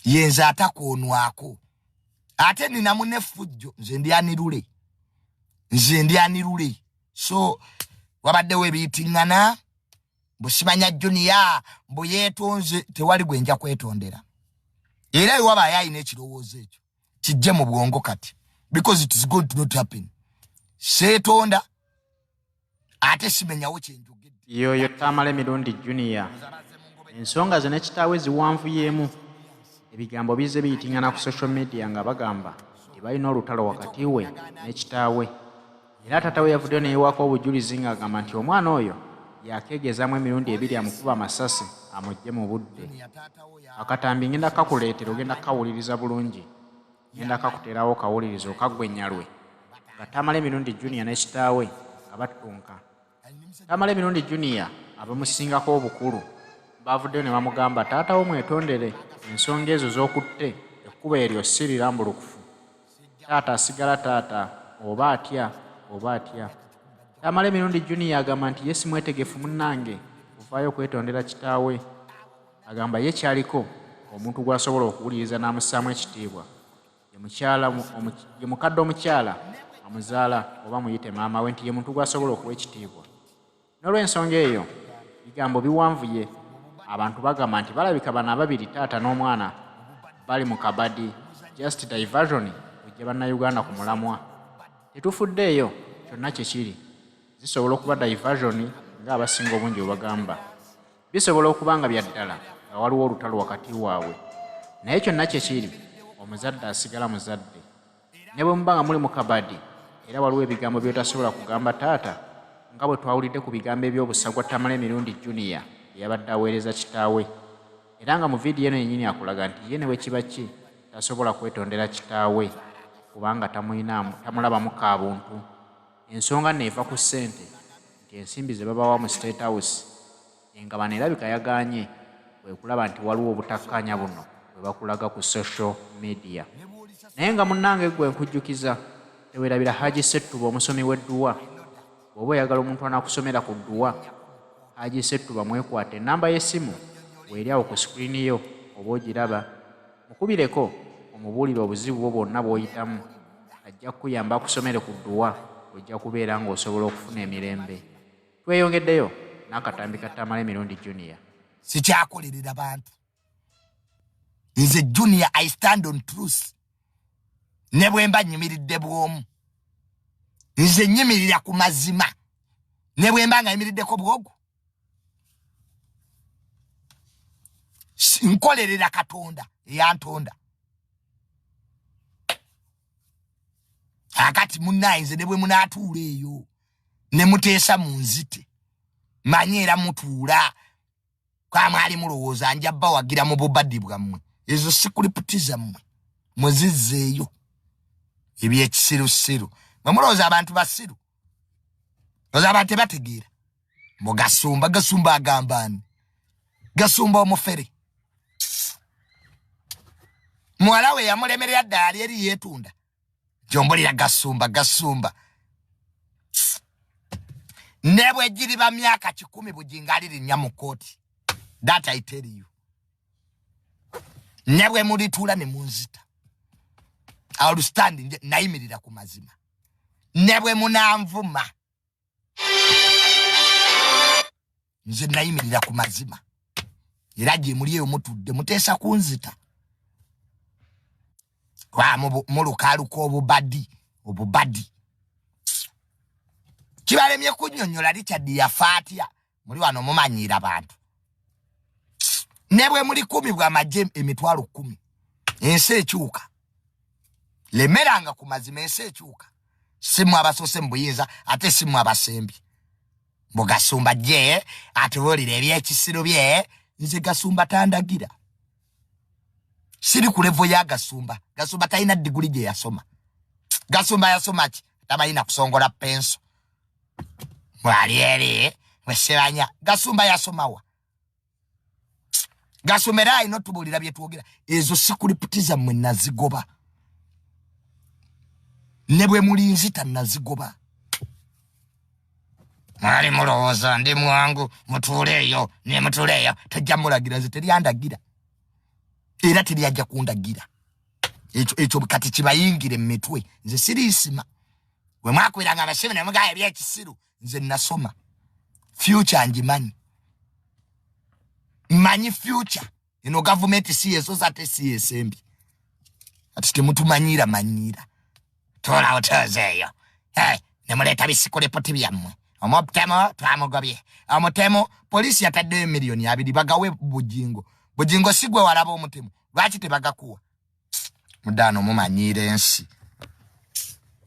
yenza atakoonwako ate nina munne fujjo nze ndi anirule so wabaddewo ebiyitiŋŋana busimanya Junior mbu yeetonze tewali gwenja kwetondera era waba yayina ekirowoozo ekyo kijje mu bwongo kati because it is going to not happen seetonda ate simenyawo kyenjogedde yoyo Tamale Mirundi Junior ensonga ze ne kitaawe ziwanvuyemu ebigambo bize biyitiŋŋana ku social media nga bagamba tebalina olutalo wakati we ne kitaawe era taata we yavuddeyo neyewaako obujulizi ng'agamba nti omwana oyo yakeegezaamu emirundi ebiri amukuba amasasi amugye mu budde akatambi ngenda kakuleetera ogenda kawuliriza bulungi ngenda kakuteerawo kawuliriza okaggwennyalwe nga Tamale Mirundi Junior ne kitaawe nga battunka Tamale Mirundi Junior abamusingako obukulu bavuddeyo ne bamugamba taata wo mwetondere ensonga ezo z'okutte ekkuba eryo si lirambulukufu taata asigala taata oba atya Tamale Mirundi Junior agamba nti ye si mwetegefu munnange kuvaayo okwetondera kitaawe agamba ye kyaliko omuntu gw'asobola okuwuliriza n'amussaamu ekitiibwa ye mukadde omukyala amuzaala oba muyite maama we nti ye muntu gw'asobola okuwa ekitiibwa n'olw'ensonga eyo bigambo biwanvuye abantu bagamba nti balabika bano ababiri taata n'omwana bali mu kabadi just diversion ojja bannayuganda ku mulamwa tetufuddeeyo kyonna kyekiri zisobola okuba diversion ng'abasinga obungi bwe bagamba bisobola okuba nga bya ddala nga waliwo olutalo wakati waabwe naye kyonna kyekiri omuzadde asigala muzadde ne bwe muba nga muli mu kabadi era waliwo ebigambo by'otasobola kugamba taata nga bwe twawulidde ku bigambo eby'obusagwa Tamale Mirundi Junior eyabadde aweereza kitaawe era nga mu vidiyo eno yennyini akulaga nti ye ne bwe kiba ki tasobola kwetondera kitaawe kubanga tamulabamu ka buntu ensonga neeva ku ssente nti ensimbi ze babawa mu State House engabano erabika yagaanye kwe kulaba nti waliwo obutakkaanya buno bwe bakulaga ku social media naye nga munnange gwe nkujjukiza teweerabira Haji Ssettuba omusomi w'edduwa bw'oba oyagala omuntu anaakusomera ku dduwa Haji Ssettuba mwekwate ennamba y'essimu bw'eri awo ku sikuriini yo oba ogiraba mukubireko omubuulire obuzibu bwo bwonna bw'oyitamu ajja kukuyamba akusomere ku dduwa ojja kubeera ng'osobola okufuna emirembe tweyongeddeyo n'akatambi ka Tamale Mirundi Junior sikyakolerera bantu nze Junior I stand on truth ne bwe mba nnyimiridde bw'omu nze nnyimirira ku mazima ne bwe mba nga nyimiriddeko bwogu nkolerera Katonda eyantonda akati munnainze ne bwe munaatuula eyo ne muteesa mu nzite manye era mutuula kwamwali mulowooza njabba wagira mu bubaddi bwammwe ezo sikuliputiza mmwe muzizzeeyo ebyekisirusiru mwe mulowooza abantu basiru lowooza abantu tebategeera mbu gasumba agambaani gasumba omufere muwala we yamulemerera ddala lyeri yeetunda jombolira gasumba ne bwe giriba myaka 10 bujinga alirinnya mu kooti that I tell you ne bwe mulituula ne munzita I will stand nayimirira ku mazima ne bwe munanvuma nze nayimirira ku mazima era gye muli eyo mutudde muteesa kunzita mulukaaluka obubadi kibalemye kunnyonnyola Richard yafa atya muli wano mumanyiira bantu ne bwe muli 10 bw'amagye emitwalo 10 ensi ekyuka lemeranga ku mazima ensi ekyuka simu abasose mu buyinza ate simu abasembi mbu gasumba gye atubuulira ebyekisiro bye nze gasumba tandagira siri ku level ya gasumba talina diguli gye yasoma gasumba yasoma ki tabalina kusongola penso mwali eri mwesebanya gasumba yasomawa gasumera ino tubuulira bye twogera ezo sikuliputiza mmwe nazigoba ne bwe muli nzita nazigoba mwali mulowooza ndi mwangu mutuuleeyo ne mutuuleeyo tojja mulagira nze teryandagira era teri ajja kundagira ekyo kati kibayingire mu mitwe nze sirisima we mwakwiranga abasebe ne mugaye byekisiru nze nasoma future njimanyi manyi future ino government CSO sate CSMB ati temutumanyira manyira tola otozeyo ne muleta bisikole poti byammwe omutemo twamugobye omutemo polisi yatadde milioni 2 bagawe bujingo sigwe walaba omutemo lwaki tebagakuwa mudano mumanyire ensi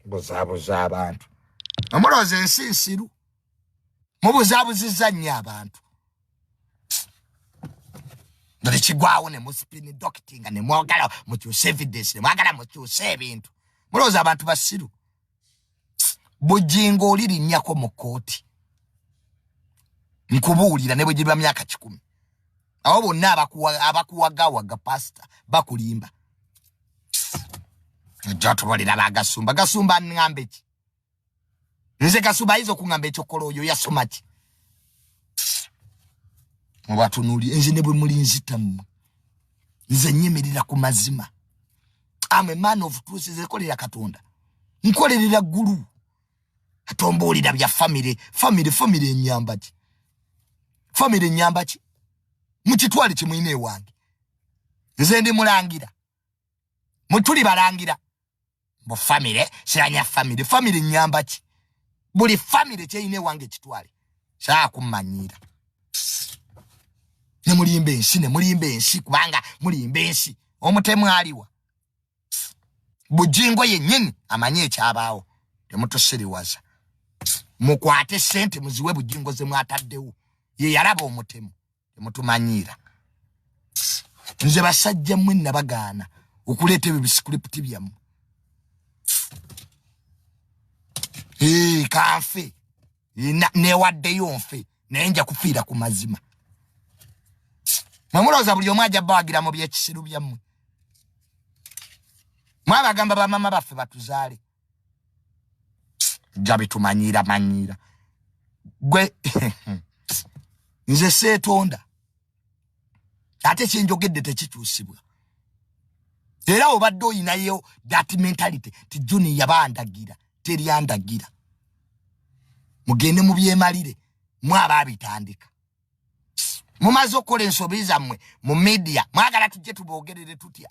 bozabuza abantu omuloze ensi nsiru mubuzabuziza nnyo abantu ndali kigwawo ne muspini doctinga ne mwagala mukyuse evidence ne mwagala mukyuse ebintu muloze abantu basiru bujingo oliri nnyako mu kooti nkubuulira ne bwegiba myaka 10 awo bonna abakuwagawaga pastor bakulimba jatubolira bagasumba ngambe ki nze kasumba izo kungambe ekyokola oyo yasoma ki mubatunuli enze ne bwe muli nzitamu nze nyemerera ku mazima I'm a man of truth zekolera katonda nkolerera gulu atombolira bya family nyamba ki mukitwali kimwine wange nze ndi mulangira mutuli balangira bo siranya family nyamba ki buli family kyeine wange kitwale saa kumanyira ne mulimbe ensi kubanga mulimbe ensi omutemu aliwa bujingo yennyini amanye ekyabaawo temutosiriwaza mukwate sente muziwe bujingo ze mwataddewo ye yalaba omutemu temutumanyira nze basajja mmwe nabagaana okuleta ebiscript byamu kanfe newaddeyo nfe nenja kufiira ku mazima mwamuloza buli omwaja bawagira mu byekisiru byammwe mwabagamba bamama baffe batuzaale jabitumanyira gwe nze seetonda ate kyenjogedde tekikyusibwa era obadde oyinayo that mentality ti Juni yabandagira teryandagira mugende mu byemalire mwaba abitandika mumaze okukola ensobi zammwe mu media mwagala tujje tubogerere tutya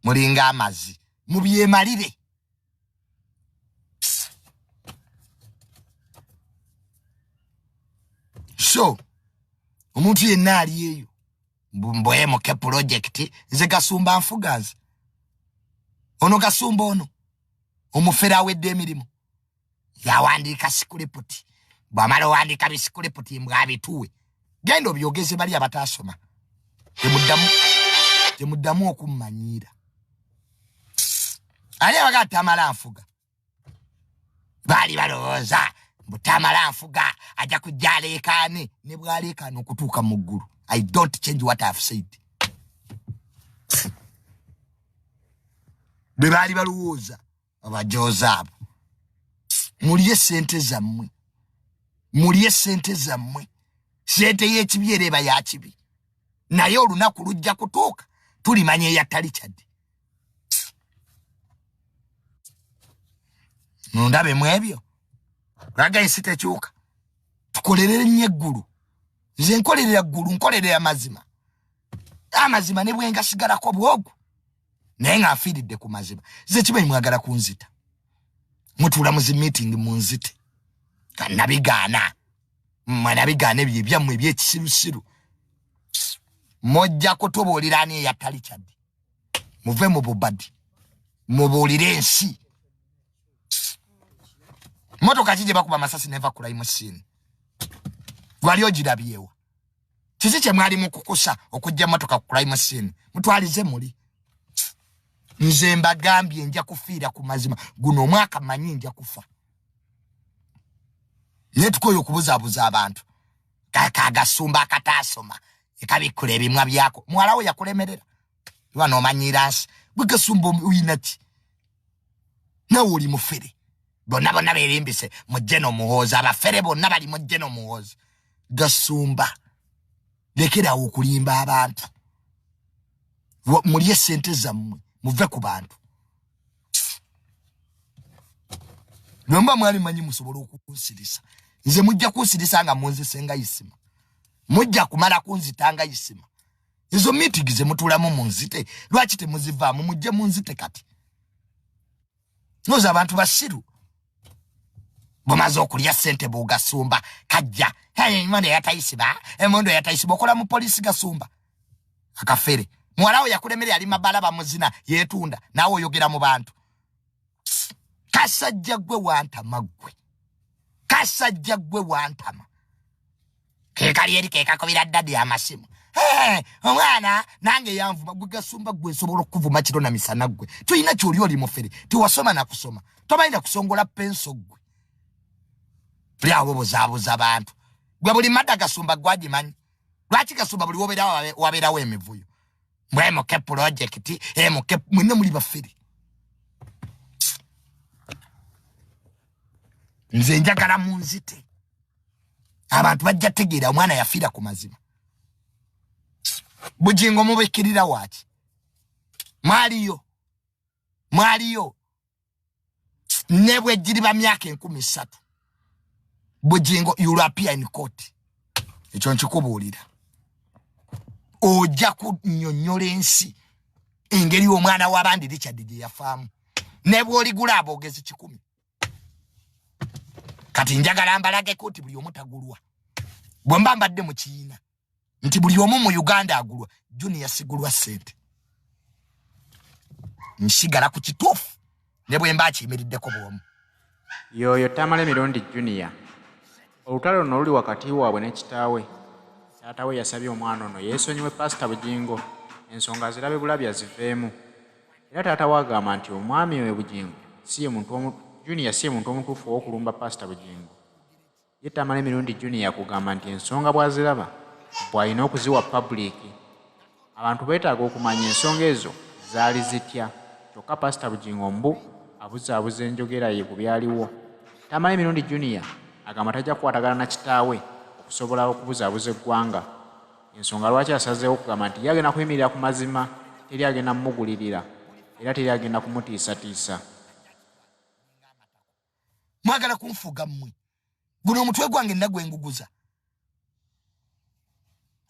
mulinga amazi mu byemalire so omuntu yenna ali eyo mboyemo ke project nze gasumba nfugazi ono gasumba ono omufera wedde emirimu yawandika sikuripoti bwamala wandika bisikuripoti mbwabituwe gendo byogeze bali abatasoma temuddamu okummanyira ali abagata amalanfuga bali balowooza mbutamalanfuga ajja kujjala ekaane ne bwaleekaana okutuuka mu ggulu. I don't change what I've said. Bebali balowooza abajoza abo muliye sente zammwe sente y'ekibi ereba ya kibi naye olunaku lujja kutuuka tulimanya eyatali kyadde nondabe mwebyo raga ensi tekyuka tukolerere nnyo eggulu nze nkolerera ggulu nkolerera amazima ne bwe ngasigalako bwogu naye nga nfiiridde ku mazima nze kimanyi mwagala kunzita mutuula mu zi meeting munzite kanabigaana mwanabigaana ebyo ebyammwe ebyekisirusiru mojja kutubuulira ani eyatali kyadde muve mu bubadi mubuulire ensi motoka kije bakuba masasi neva crime scene gwali ogirabyewa kiki kye mwali mu kukusa okujja motoka ku crime scene mutwalize muli nze mbagambye nja kufiira ku mazima guno omwaka manyi nja kufa yetukoyo okubuzaabuza abantu kagasumba akatasoma ekabikula ebimwa byako mwalawo yakulemerera bano omanyira nsi bwe gasumba uyinaki nawe oli mufere bonna berimbise mujje n'omuhoozi abafere bonna bali mujje n'omuhoozi gasumba lekerawo okulimba abantu Mulye sente zammwe muve ku bantu. Nomba mwali manyi musobola okunsirisa. Nze mujja kunsirisa nga munzisenga isima. Mujja kumala kunzitanga isima. Izo mitigize mutulamu munzite. Lwaki temuzivaamu mujje munzite kati. Noza abantu basiru. Bomaze okulya sente bugasumba kajja. Emondo yatayisiba. Emondo yatayisiba okola mu polisi gasumba. Akafere. Mwalawo yakulemere ali mabala bamuzina yetunda nawo oyogera mu bantu. Kasajja gwe wantama gwe. Kasajja gwe wantama. Kekali eri kekakobira dadi amasimu. Omwana nange yanvuma gwe gasumba gwe sobola okuvuma kiro na misana gwe. Tuyina kyoli oli mufere. Tiwasoma na kusoma. Tobayina kusongola penso gwe. Byawo bozabuza abantu. Gwe buli madda gasumba gwagimanyi. Lwaki gasumba buli waberawo emivuyo. Mwe moke project moke mwene muli bafere. Nze njagala munzite. Abantu bajja tegeera omwana yafira ku mazima. Bujingo mubekirira waki. Mwaliyo. Nebwe jiriba myaka 13. Bujingo European court. Ekyo nkikubuulira. Ojja kunnyonnyola ensi engeri omwana w'abandi Richard gye yafaamu. Ne bw'oligula aboogezi 10. Kati njagala mbalage koti buli omu tagulwa. Bwe mba mbadde mu kiina nti buli omu mu Uganda agulwa, Junior sigulwa sente. Nsigala ku kituufu ne bwe mba akiyimiriddeko bw'omu. Yoyo Tamale Mirundi Junior. Olutalo luno luli wakati waabwe ne kitaawe. Taatawe yasabye omwana ono yeesonyiwe Pastor Bujingo ensonga zirabe bulabi aziveemu. Era taatawe agamba nti omwami we Bujingo Junior si muntu omutuufu w'okulumba Pastor Bujingo. Ye Tamale Mirundi Junior akugamba nti ensonga bw'aziraba bw'alina okuziwa public. Abantu beetaaga okumanya ensonga ezo zaali zitya. Kyokka Pastor Bujingo abuzaabuza enjogera ye ku byaliwo. Tamale Mirundi Junior agamba tajja kukwatagana na kitaawe okusobola okubuzaabuza eggwanga. Ensonga lwaki asazeewo okugamba nti yagenda kuyimirira ku mazima, teri agenda mumugulirira era teri agenda kumutiisatiisa. Mwagala kunfuga mmwe. Guno omutwe gwange nagwe nguguza.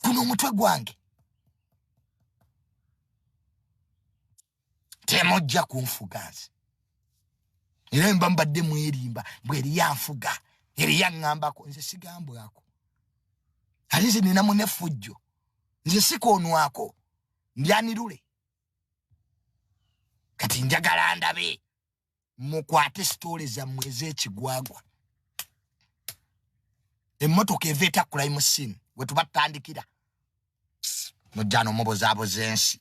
Guno omutwe gwange. Temojja kunfuga nze. Era mba mbadde mwerimba bweri yanfuga. Eri yaŋŋambako nze sigambwako. Alize nina mune fujjo. Nze sikoonwako. Ndyanirule. Kati njagala ndabe. Mukwate stories zammwe ez'ekigwagwa. Emmotoka eveeta crime scene we tubatandikira. Mujjano mubozaabuza ensi.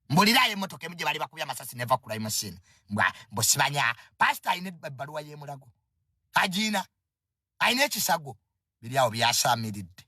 Mbulirayo emmotoka emu gye bali bakubya amasasi neva crime scene. Mbosibanya pastor ayina ebbaluwa y'emulago. Ajina ayina ekisago biri awo byasaamiridde.